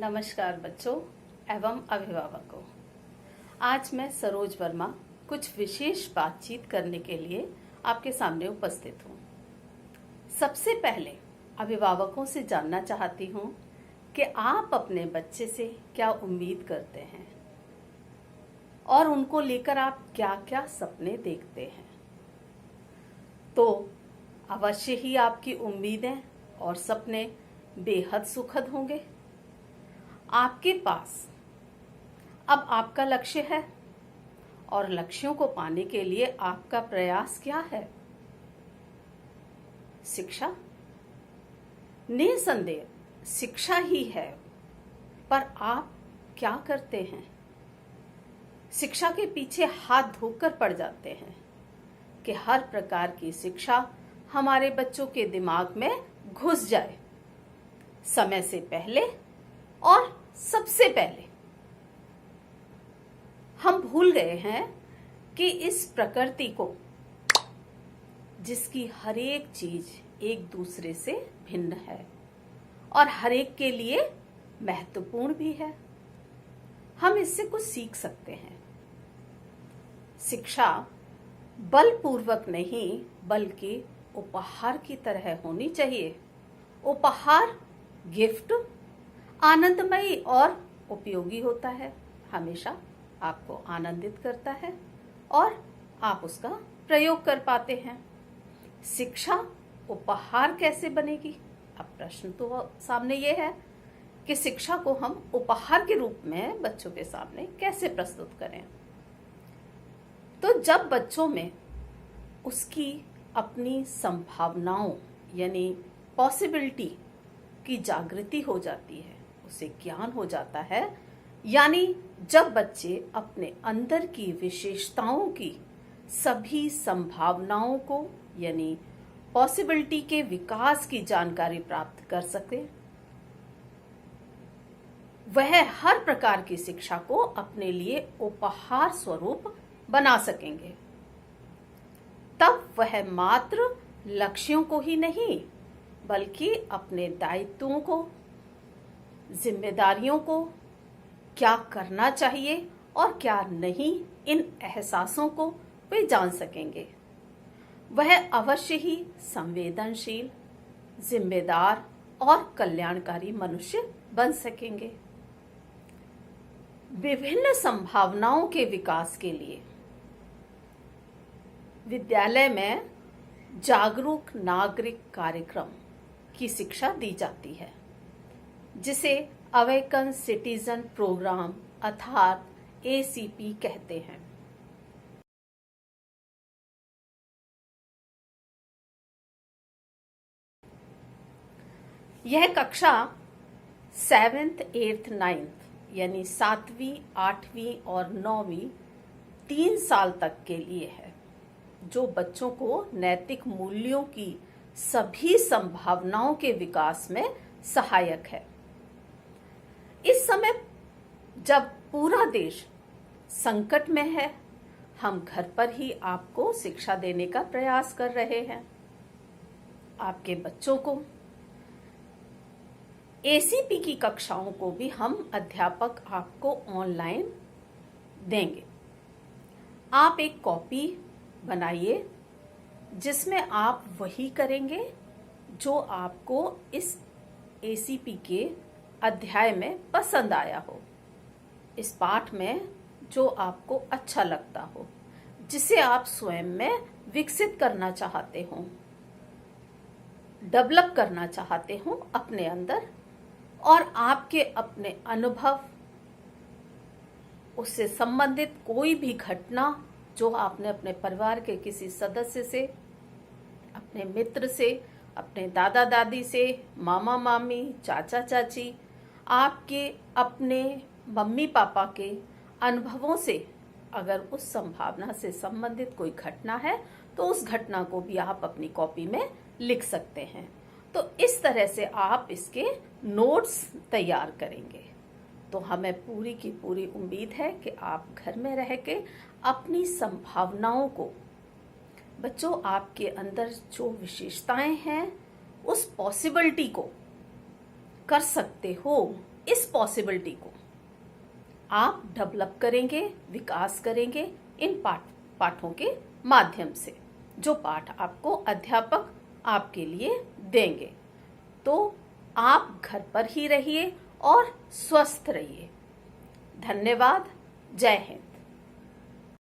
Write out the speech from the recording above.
नमस्कार बच्चों एवं अभिभावकों। आज मैं सरोज वर्मा कुछ विशेष बातचीत करने के लिए आपके सामने उपस्थित हूँ। सबसे पहले अभिभावकों से जानना चाहती हूँ कि आप अपने बच्चे से क्या उम्मीद करते हैं और उनको लेकर आप क्या क्या सपने देखते हैं। तो अवश्य ही आपकी उम्मीदें और सपने बेहद सुखद होंगे। आपके पास अब आपका लक्ष्य है और लक्ष्यों को पाने के लिए आपका प्रयास क्या है? शिक्षा। निसंदेह शिक्षा ही है, पर आप क्या करते हैं? शिक्षा के पीछे हाथ धोकर पड़ जाते हैं कि हर प्रकार की शिक्षा हमारे बच्चों के दिमाग में घुस जाए, समय से पहले और सबसे पहले। हम भूल गए हैं कि इस प्रकृति को, जिसकी हर एक चीज एक दूसरे से भिन्न है और हर एक के लिए महत्वपूर्ण भी है, हम इससे कुछ सीख सकते हैं। शिक्षा बलपूर्वक नहीं बल्कि उपहार की तरह होनी चाहिए। उपहार, गिफ्ट आनंदमयी और उपयोगी होता है, हमेशा आपको आनंदित करता है और आप उसका प्रयोग कर पाते हैं। शिक्षा उपहार कैसे बनेगी? अब प्रश्न तो सामने ये है कि शिक्षा को हम उपहार के रूप में बच्चों के सामने कैसे प्रस्तुत करें। तो जब बच्चों में उसकी अपनी संभावनाओं यानी पॉसिबिलिटी की जागृति हो जाती है, उसे ज्ञान हो जाता है, यानी जब बच्चे अपने अंदर की विशेषताओं की सभी संभावनाओं को यानी पॉसिबिलिटी के विकास की जानकारी प्राप्त कर सके, वह हर प्रकार की शिक्षा को अपने लिए उपहार स्वरूप बना सकेंगे। तब वह मात्र लक्ष्यों को ही नहीं बल्कि अपने दायित्वों को, जिम्मेदारियों को, क्या करना चाहिए और क्या नहीं, इन एहसासों को वे जान सकेंगे। वह अवश्य ही संवेदनशील, जिम्मेदार और कल्याणकारी मनुष्य बन सकेंगे। विभिन्न संभावनाओं के विकास के लिए विद्यालय में जागरूक नागरिक कार्यक्रम की शिक्षा दी जाती है, जिसे अवेकन सिटीजन प्रोग्राम अर्थात ACP कहते हैं। यह कक्षा 7th, 8th, 9th यानी 7वीं, 8वीं और 9वीं 3 साल तक के लिए है, जो बच्चों को नैतिक मूल्यों की सभी संभावनाओं के विकास में सहायक है। इस समय जब पूरा देश संकट में है, हम घर पर ही आपको शिक्षा देने का प्रयास कर रहे हैं। आपके बच्चों को ACP की कक्षाओं को भी हम अध्यापक आपको ऑनलाइन देंगे। आप एक कॉपी बनाइए जिसमें आप वही करेंगे जो आपको इस ACP के अध्याय में पसंद आया हो, इस पाठ में जो आपको अच्छा लगता हो, जिसे आप स्वयं में विकसित करना चाहते हो, डेवलप करना चाहते हो अपने अंदर, और आपके अपने अनुभव, उससे संबंधित कोई भी घटना जो आपने अपने परिवार के किसी सदस्य से, अपने मित्र से, अपने दादा दादी से, मामा मामी, चाचा चाची, आपके अपने मम्मी पापा के अनुभवों से अगर उस संभावना से संबंधित कोई घटना है तो उस घटना को भी आप अपनी कॉपी में लिख सकते हैं। तो इस तरह से आप इसके नोट्स तैयार करेंगे। तो हमें पूरी की पूरी उम्मीद है कि आप घर में रह के अपनी संभावनाओं को, बच्चों आपके अंदर जो विशेषताएं हैं उस पॉसिबिलिटी को कर सकते हो इस पॉसिबिलिटी को आप डेवलप करेंगे, विकास करेंगे इन पाठों के माध्यम से, जो पाठ आपको अध्यापक आपके लिए देंगे। तो आप घर पर ही रहिए और स्वस्थ रहिए। धन्यवाद। जय हिंद।